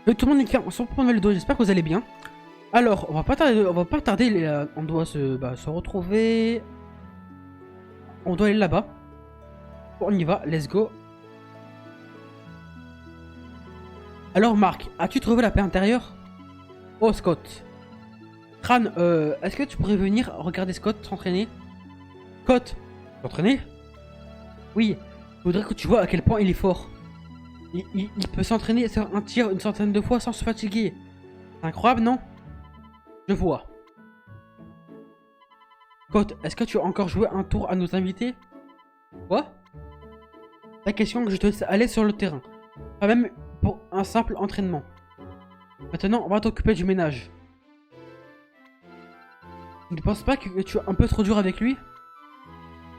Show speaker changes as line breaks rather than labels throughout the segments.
Tout le monde est bien, sans prendre le dos, j'espère que vous allez bien. Alors, on va pas tarder, on doit se retrouver. On doit aller là-bas. On y va, let's go. Alors Marc, as-tu trouvé la paix intérieure? Oh Scott. Crâne, est-ce que tu pourrais venir regarder Scott s'entraîner? Scott, s'entraîner? Oui, je voudrais que tu vois à quel point il est fort. Il peut s'entraîner sur un tir une centaine de fois sans se fatiguer. C'est incroyable, non? Je vois. Scott, est-ce que tu as encore joué un tour à nos invités? Quoi? La question que je te laisse aller sur le terrain. Pas même pour un simple entraînement. Maintenant, on va t'occuper du ménage. Tu ne penses pas que tu es un peu trop dur avec lui?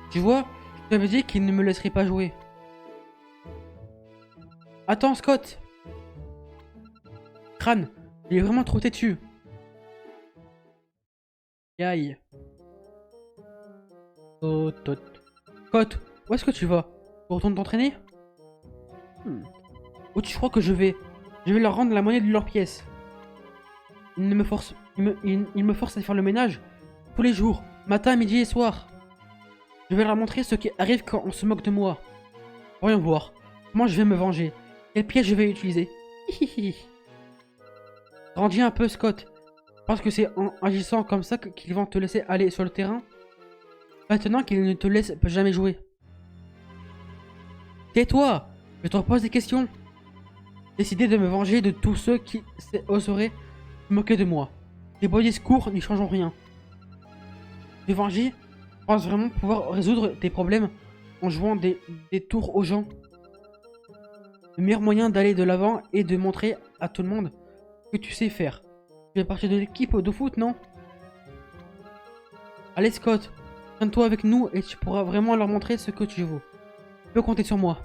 Tu vois, je t'avais dit qu'il ne me laisserait pas jouer. Attends, Scott! Crâne, il est vraiment trop têtu. Aïe. Oh, tot. Scott, où est-ce que tu vas? Tu retournes t'entraîner? Où tu crois que je vais? Je vais leur rendre la monnaie de leurs pièces. Ils me forcent, ils me forcent à faire le ménage tous les jours, matin, midi et soir. Je vais leur montrer ce qui arrive quand on se moque de moi. Voyons voir. Comment je vais me venger? Quel piège je vais utiliser? Hihihi. Grandis un peu, Scott. Parce que c'est en agissant comme ça qu'ils vont te laisser aller sur le terrain. Maintenant qu'ils ne te laissent jamais jouer. Tais-toi! Je te repose des questions. Décider de me venger de tous ceux qui oseraient se moquer de moi. Les beaux discours n'y changeront rien. De venger, je pense vraiment pouvoir résoudre tes problèmes en jouant des tours aux gens. Le meilleur moyen d'aller de l'avant est de montrer à tout le monde que tu sais faire. Tu fais partie de l'équipe de foot, non? Allez Scott, tiens-toi avec nous et tu pourras vraiment leur montrer ce que tu vaux. Tu peux compter sur moi.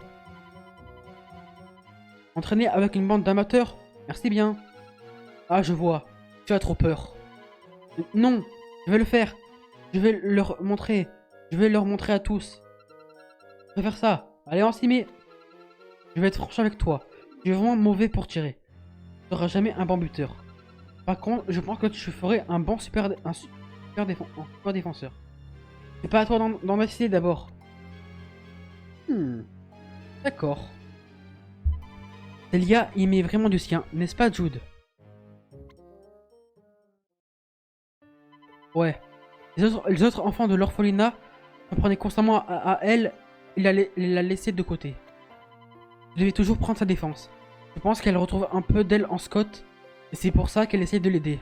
Entraîner avec une bande d'amateurs? Merci bien. Ah, je vois. Tu as trop peur. Non, je vais le faire. Je vais leur montrer. Je vais leur montrer à tous. Je vais faire ça. Allez, on s'y met. Je vais être franche avec toi. Tu es vraiment mauvais pour tirer. Tu seras jamais un bon buteur. Par contre, je pense que tu ferais un bon super défenseur. C'est pas à toi d'en décider d'abord. D'accord. Delia y met vraiment du sien, n'est-ce pas, Jude? Ouais. Les autres enfants de l'orphelinat s'en prenaient constamment à elle et la laissaient de côté. Je devais toujours prendre sa défense. Je pense qu'elle retrouve un peu d'elle en Scott, et c'est pour ça qu'elle essaie de l'aider.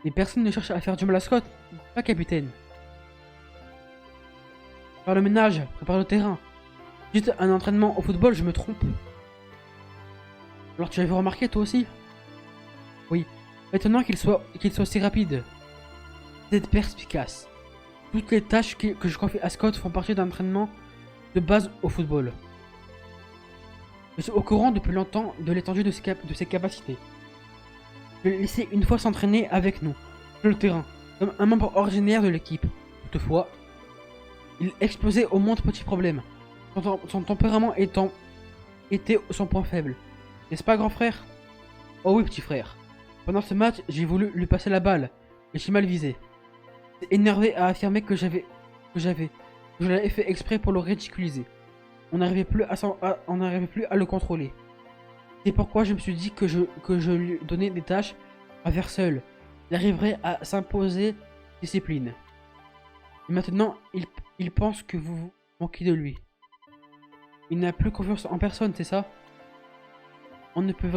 Mais personne ne cherche à faire du mal à Scott, pas capitaine. Faire le ménage, prépare le terrain. Juste un entraînement au football, je me trompe. Alors tu avais remarqué toi aussi? Oui. Maintenant qu'il soit si rapide. C'est perspicace. Toutes les tâches que je confie à Scott font partie d'un entraînement de base au football. Je suis au courant depuis longtemps de l'étendue de ses capacités. Je l'ai laissé une fois s'entraîner avec nous, sur le terrain, comme un membre originaire de l'équipe. Toutefois, il explosait au moindre petit problème. Son tempérament était son point faible. N'est-ce pas, grand frère? Oh oui, petit frère. Pendant ce match, j'ai voulu lui passer la balle, et j'ai mal visé. Énervé à affirmer que je l'avais fait exprès pour le ridiculiser. On n'arrivait plus à le contrôler. C'est pourquoi je me suis dit que je lui donnais des tâches à faire seul. Il arriverait à s'imposer discipline. Et maintenant, il pense que vous vous manquez de lui. Il n'a plus confiance en personne, c'est ça? On ne peut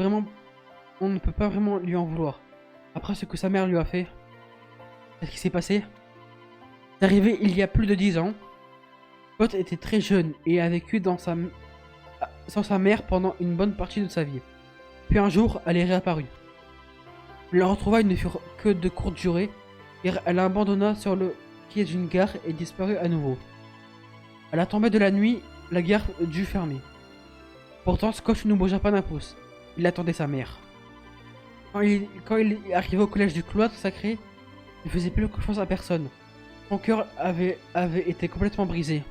pas vraiment lui en vouloir. Après ce que sa mère lui a fait. Qu'est-ce qui s'est passé? C'est arrivé il y a plus de 10 ans. Scott était très jeune et a vécu sans sa mère pendant une bonne partie de sa vie. Puis un jour, elle est réapparue. La retrouvailles ne furent que de courte durée, car elle abandonna sur le quai d'une gare et disparut à nouveau. À la tombée de la nuit, la gare dut fermer. Pourtant, Scott ne bougea pas d'un pouce. Il attendait sa mère. Quand il arrivait au collège du cloître sacré, il ne faisait plus confiance à personne. Son cœur avait été complètement brisé.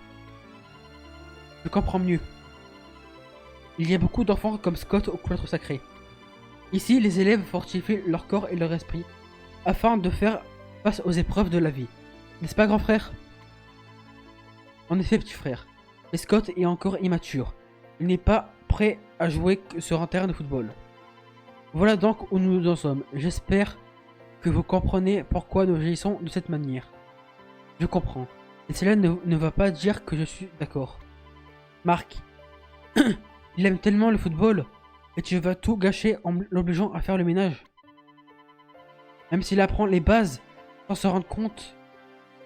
Je comprends mieux. Il y a beaucoup d'enfants comme Scott au cloître sacré. Ici, les élèves fortifient leur corps et leur esprit afin de faire face aux épreuves de la vie. N'est-ce pas, grand frère? En effet, petit frère. Mais Scott est encore immature. Il n'est pas prêt à jouer sur un terrain de football. Voilà donc où nous en sommes. J'espère que vous comprenez pourquoi nous agissons de cette manière. Je comprends. Et cela ne va pas dire que je suis d'accord. Marc, il aime tellement le football et tu vas tout gâcher en l'obligeant à faire le ménage. Même s'il apprend les bases sans se rendre compte,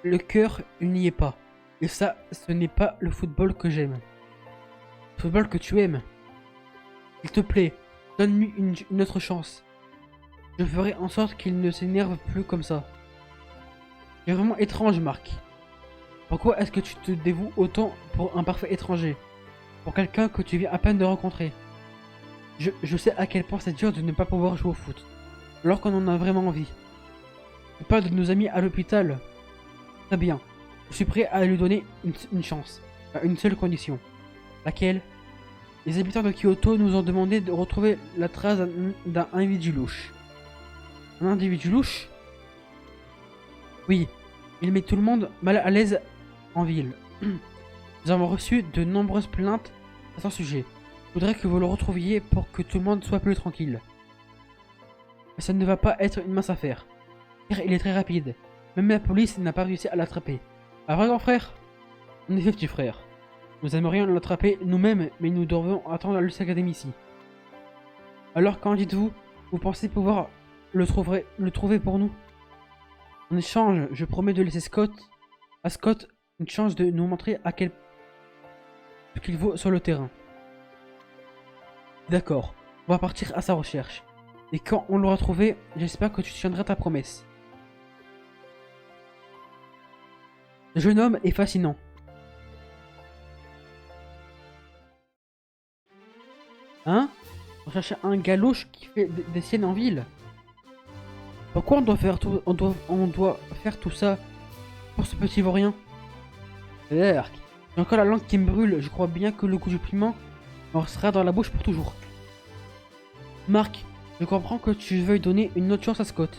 le cœur, il n'y est pas. Et ça, ce n'est pas le football que j'aime. Le football que tu aimes. S'il te plaît, donne-lui une autre chance. Je ferai en sorte qu'il ne s'énerve plus comme ça. C'est vraiment étrange, Marc. Pourquoi est-ce que tu te dévoues autant pour un parfait étranger? Pour quelqu'un que tu viens à peine de rencontrer? Je sais à quel point c'est dur de ne pas pouvoir jouer au foot, alors qu'on en a vraiment envie. Tu parles de nos amis à l'hôpital. Très bien. Je suis prêt à lui donner une chance. À une seule condition. Laquelle? Les habitants de Kyoto nous ont demandé de retrouver la trace d'un individu louche. Un individu louche? Oui. Il met tout le monde mal à l'aise en ville. Nous avons reçu de nombreuses plaintes à son sujet. Je voudrais que vous le retrouviez pour que tout le monde soit plus tranquille. Mais ça ne va pas être une mince affaire. Car il est très rapide. Même la police n'a pas réussi à l'attraper. Ah vrai, grand frère? En effet, petit frère. Nous aimerions l'attraper nous-mêmes, mais nous devons attendre la Luce Academy ici. Alors qu'en dites-vous? Vous pensez pouvoir le trouver pour nous? En échange, je promets de laisser à Scott une chance de nous montrer ce qu'il vaut sur le terrain. D'accord, on va partir à sa recherche. Et quand on l'aura trouvé, j'espère que tu tiendras ta promesse. Le jeune homme est fascinant. Hein? On cherche un gars louche qui fait des siennes en ville. Pourquoi on doit faire tout ça pour ce petit vaurien? Erk, j'ai encore la langue qui me brûle. Je crois bien que le goût du piment me restera dans la bouche pour toujours. Marc, je comprends que tu veuilles donner une autre chance à Scott.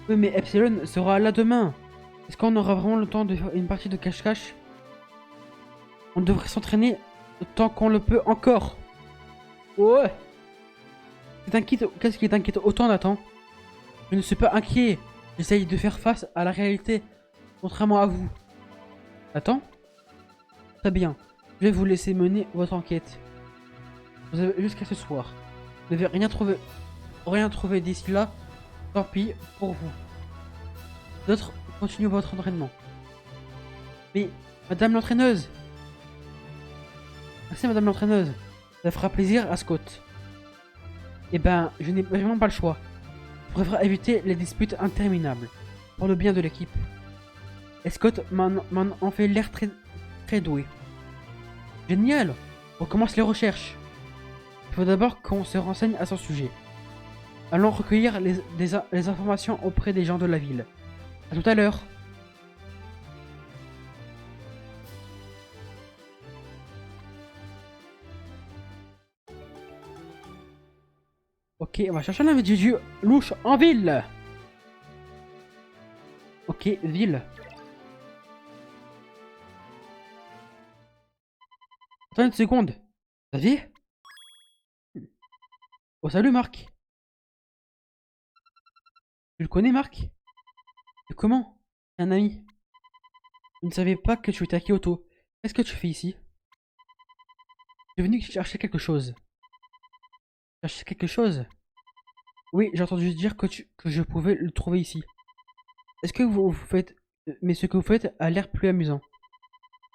Oui, mais Epsilon sera là demain. Est-ce qu'on aura vraiment le temps de faire une partie de cache-cache? On devrait s'entraîner tant qu'on le peut encore. Ouais. Qu'est-ce qui t'inquiète autant, Nathan? Je ne suis pas inquiet. J'essaye de faire face à la réalité, contrairement à vous. Nathan? Très bien. Je vais vous laisser mener votre enquête. Vous avez jusqu'à ce soir. Vous n'avez rien trouvé d'ici là. Tant pis pour vous. D'autres, continuez votre entraînement. Mais, madame l'entraîneuse. Merci, madame l'entraîneuse. Ça fera plaisir à Scott. Eh ben, je n'ai vraiment pas le choix. Je préfère éviter les disputes interminables. Pour le bien de l'équipe. Et Scott m'en en fait l'air très doué. Génial. On commence les recherches. Il faut d'abord qu'on se renseigne à son sujet. Allons recueillir les informations auprès des gens de la ville. A tout à l'heure. Ok, on va chercher un individu louche en ville. Ok, ville. Attends une seconde. Xavier? Oh salut Marc. Tu le connais Marc? Et comment? C'est un ami. Je ne savais pas que tu étais à Kyoto. Qu'est-ce que tu fais ici? Je suis venu chercher quelque chose. Chercher quelque chose? Oui, j'ai entendu dire que je pouvais le trouver ici. Est-ce que vous faites... Mais ce que vous faites a l'air plus amusant.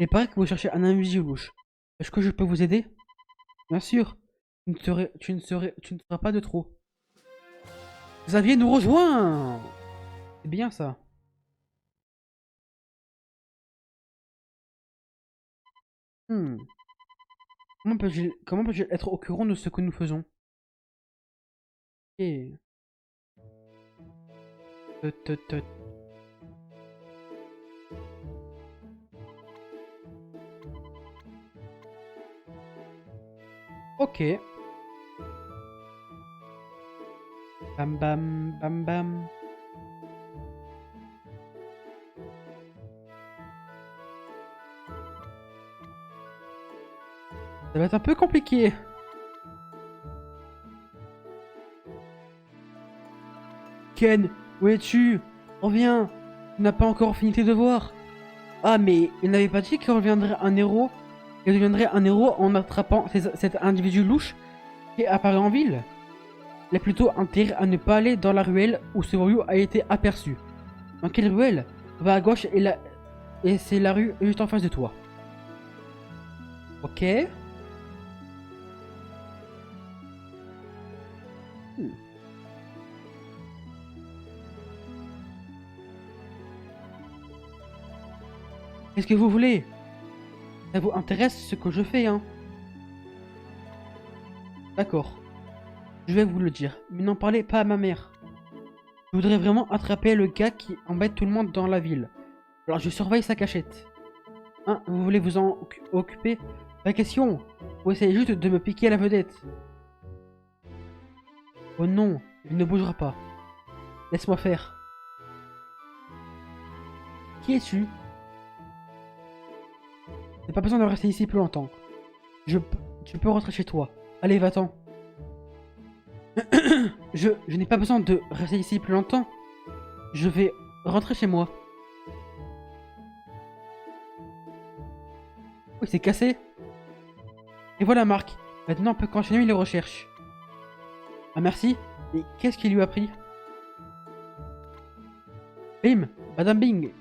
Il paraît que vous cherchez un invisible louche. Est-ce que je peux vous aider? Bien sûr. Tu ne seras pas de trop. Xavier nous rejoint! C'est bien ça. Hmm. Comment peux-je être au courant de ce que nous faisons? Ok. Tut, tut, tut. Ok. Bam bam bam bam. Ça va être un peu compliqué. Ken, où es-tu? Reviens. Tu n'as pas encore fini tes devoirs. Ah, mais il n'avait pas dit qu'il reviendrait un héros. Il deviendrait un héros en attrapant cet individu louche qui apparaît en ville. Il a plutôt intérêt à ne pas aller dans la ruelle où ce voyou a été aperçu. Dans quelle ruelle? Va à gauche et c'est la rue juste en face de toi. Ok. Hmm. Qu'est-ce que vous voulez? Ça vous intéresse ce que je fais, hein? D'accord. Je vais vous le dire, mais n'en parlez pas à ma mère. Je voudrais vraiment attraper le gars qui embête tout le monde dans la ville. Alors je surveille sa cachette. Hein, vous voulez vous en occuper? Pas question. Vous essayez juste de me piquer la vedette. Oh non, il ne bougera pas. Laisse-moi faire. Qui es-tu? T'as pas besoin de rester ici plus longtemps. Tu peux rentrer chez toi. Allez, va-t'en. Je n'ai pas besoin de rester ici plus longtemps. Je vais rentrer chez moi. Oui, c'est cassé. Et voilà, Marc. Maintenant, on peut continuer les recherches. Ah, merci. Et qu'est-ce qui lui a pris? Bim, badam bing.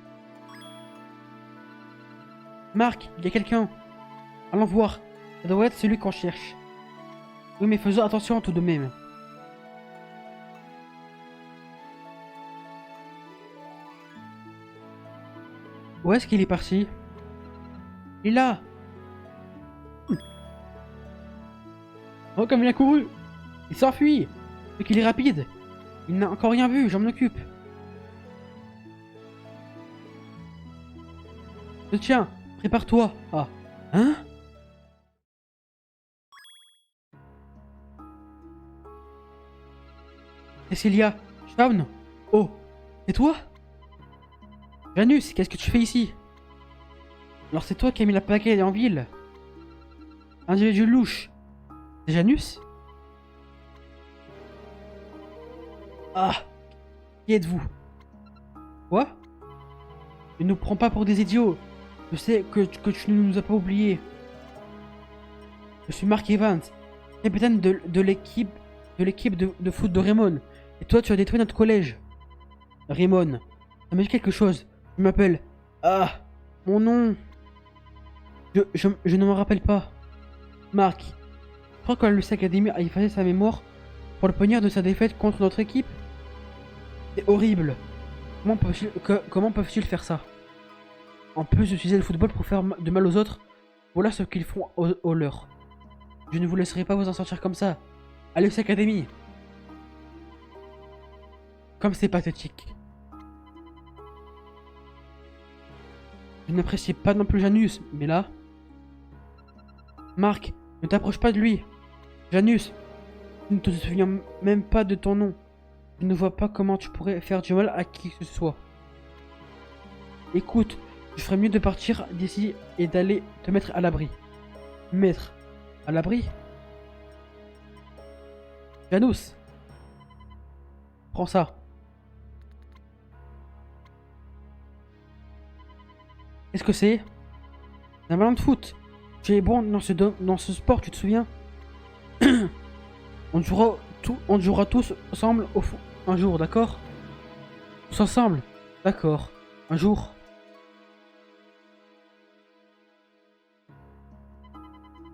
Marc, il y a quelqu'un. Allons voir. Ça doit être celui qu'on cherche. Oui, mais faisons attention tout de même. Où est-ce qu'il est parti? Il est là. Oh, comme il a couru. Il s'enfuit. Mais qu'il est rapide. Il n'a encore rien vu, j'en m'occupe. Tiens, prépare-toi. Ah. Hein? Qu'est-ce qu'il y a? Shaun? Oh, c'est toi? Janus, qu'est-ce que tu fais ici? Alors c'est toi qui as mis la plaquette en ville? Individu louche. C'est Janus? Ah! Qui êtes-vous? Quoi? Ne nous prends pas pour des idiots. Je sais que tu ne nous as pas oubliés. Je suis Mark Evans, capitaine de l'équipe de foot de Raymond. Et toi, tu as détruit notre collège. Raymond, ça me dit quelque chose. Je m'appelle... Ah, mon nom. Je ne me rappelle pas. Mark, je crois que la Lucy Academy a effacé sa mémoire pour le punir de sa défaite contre notre équipe. C'est horrible. Comment peuvent-ils faire ça? En plus d'utiliser le football pour faire de mal aux autres, voilà ce qu'ils font aux leurs. Je ne vous laisserai pas vous en sortir comme ça. Allez, Lucy Academy. Comme c'est pathétique. Je n'appréciais pas non plus Janus, mais là... Marc, ne t'approche pas de lui. Janus, tu ne te souviens même pas de ton nom. Je ne vois pas comment tu pourrais faire du mal à qui que ce soit. Écoute, je ferais mieux de partir d'ici et d'aller te mettre à l'abri. Mettre à l'abri? Janus, prends ça. Qu'est-ce que c'est? Un ballon de foot. Tu es bon dans ce sport, tu te souviens? on jouera tous ensemble un jour, d'accord? Tous ensemble? D'accord. Un jour.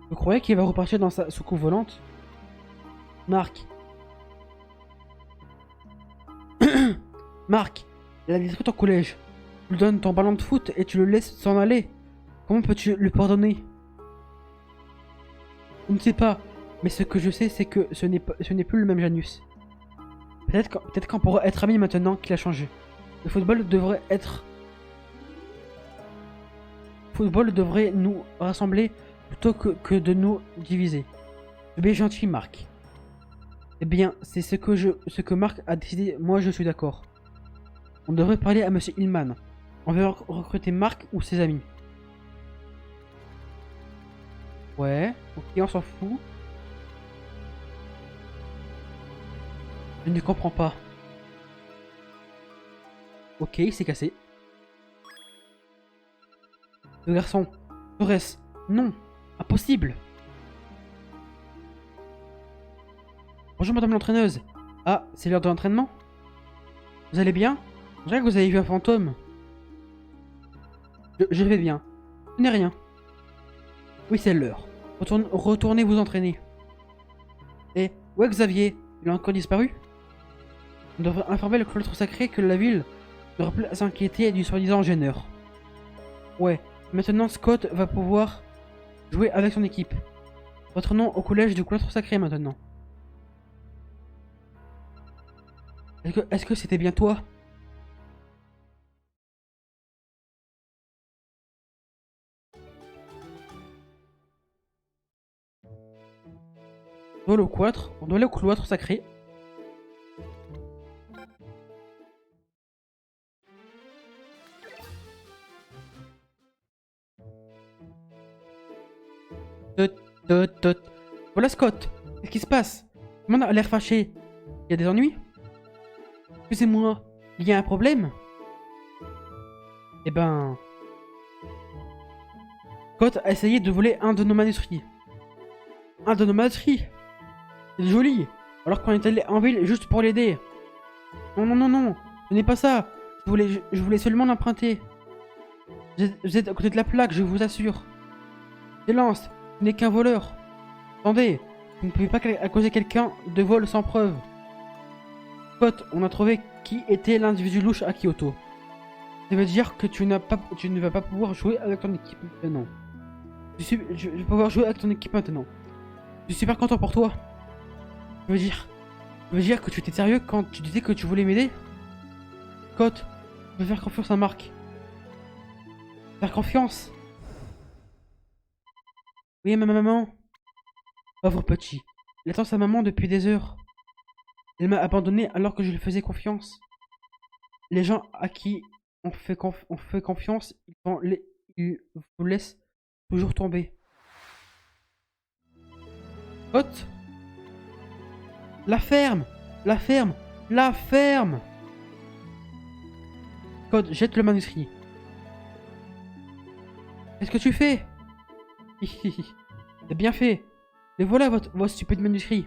Vous croyez qu'il va repartir dans sa soucoupe volante? Marc. Marc, il a détruit ton collège. Tu lui donnes ton ballon de foot et tu le laisses s'en aller. Comment peux-tu lui pardonner? Je ne sais pas, mais ce que je sais, c'est que ce n'est plus le même Janus. Peut-être qu'on pourra être amis maintenant qu'il a changé. Le football devrait nous rassembler plutôt que de nous diviser. Tu es gentil, Marc. Eh bien, c'est ce que Marc a décidé. Moi, je suis d'accord. On devrait parler à Monsieur Hillman. On veut recruter Marc ou ses amis. Ouais, ok, on s'en fout. Je ne comprends pas. Ok, il s'est cassé. Le garçon. Torres. Non. Impossible. Bonjour madame l'entraîneuse. Ah, c'est l'heure de l'entraînement? Vous allez bien? Je dirais que vous avez vu un fantôme. Je vais bien. Ce n'est rien. Oui, c'est l'heure. Retournez vous entraîner. Et où est Xavier? Il a encore disparu? On devrait informer le cloître sacré que la ville ne devrait plus s'inquiéter du soi-disant gêneur. Ouais, maintenant Scott va pouvoir jouer avec son équipe. Retournons au collège du cloître sacré maintenant. Est-ce que c'était bien toi? On doit aller au cloître sacré. Tot, tot, tot. Voilà Scott. Qu'est-ce qui se passe? Tout le monde a l'air fâché. Il y a des ennuis? Excusez-moi, il y a un problème? Eh ben... Scott a essayé de voler un de nos manuscrits. Un de nos manuscrits? C'est joli. Alors qu'on est allé en ville juste pour l'aider. Non, non, non, non. Ce n'est pas ça. Je voulais seulement l'emprunter. Vous êtes à côté de la plaque, je vous assure. Silence. Ce n'est qu'un voleur. Attendez. Vous ne pouvez pas accuser quelqu'un de vol sans preuve. Scott, on a trouvé qui était l'individu louche à Kyoto. Ça veut dire que tu ne vas pas pouvoir jouer avec ton équipe maintenant. Je vais pouvoir jouer avec ton équipe maintenant. Je suis super content pour toi. Je veux dire que tu étais sérieux quand tu disais que tu voulais m'aider? Scott, je veux faire confiance à Marc. Faire confiance. Oui, ma maman. Pauvre petit. Il attend sa maman depuis des heures. Elle m'a abandonné alors que je lui faisais confiance. Les gens à qui on fait confiance, ils vous laissent toujours tomber. Scott, la ferme! La ferme! La ferme! Scott, jette le manuscrit. Qu'est-ce que tu fais? C'est bien fait. Mais voilà votre stupide manuscrit.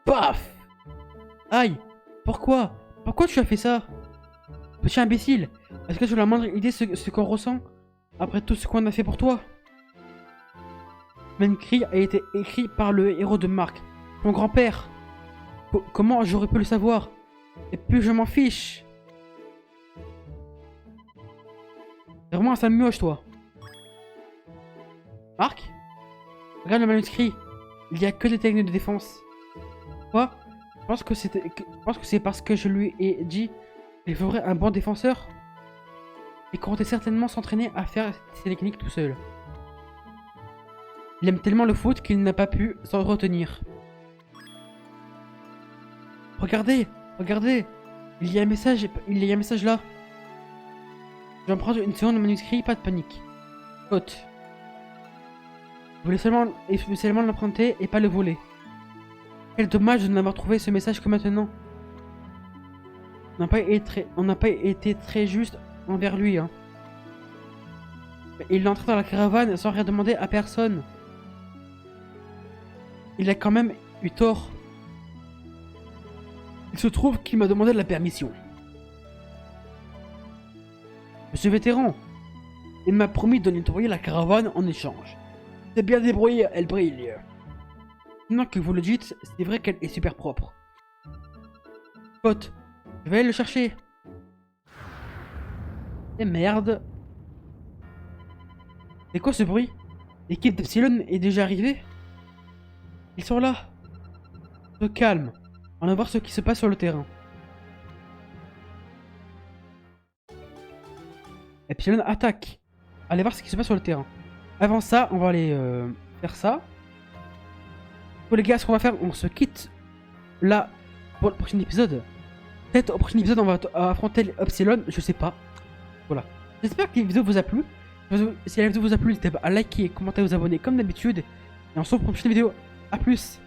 Paf! Aïe! Pourquoi? Pourquoi tu as fait ça? Petit imbécile! Est-ce que tu as la moindre idée ce qu'on ressent après tout ce qu'on a fait pour toi? Le manuscrit a été écrit par le héros de Marc, mon grand-père. Comment j'aurais pu le savoir? Et puis je m'en fiche. C'est vraiment un sale mioche, toi. Marc? Regarde le manuscrit. Il n'y a que des techniques de défense. Quoi? Je pense que c'est parce que je lui ai dit qu'il ferait un bon défenseur. Il comptait certainement s'entraîner à faire ces techniques tout seul. Il aime tellement le foot qu'il n'a pas pu s'en retenir. Regardez, regardez, il y a un message là. Je vais en prendre une seconde de manuscrit, pas de panique. Scott. Je voulais seulement l'emprunter et pas le voler. Quel dommage de n'avoir trouvé ce message que maintenant. On n'a pas été très juste envers lui, hein. Il est entré dans la caravane sans rien demander à personne. Il a quand même eu tort. Il se trouve qu'il m'a demandé la permission. Monsieur Vétéran, il m'a promis de nettoyer la caravane en échange. C'est bien débrouillé, elle brille. Maintenant que vous le dites, c'est vrai qu'elle est super propre. Scott, je vais aller le chercher. Et merde. C'est quoi ce bruit? L'équipe d'Epsilon est déjà arrivée? Ils sont là. Se calme. On va voir ce qui se passe sur le terrain. Epsilon attaque. Allez voir ce qui se passe sur le terrain. Avant ça, on va aller faire ça. Bon les gars, ce qu'on va faire, on se quitte là pour le prochain épisode. Peut-être au prochain épisode, on va affronter les Upsilon, je sais pas. Voilà. J'espère que la vidéo vous a plu. Si la vidéo vous a plu, n'hésitez pas à liker, commenter, vous abonner comme d'habitude. Et on se retrouve pour une prochaine vidéo. A plus.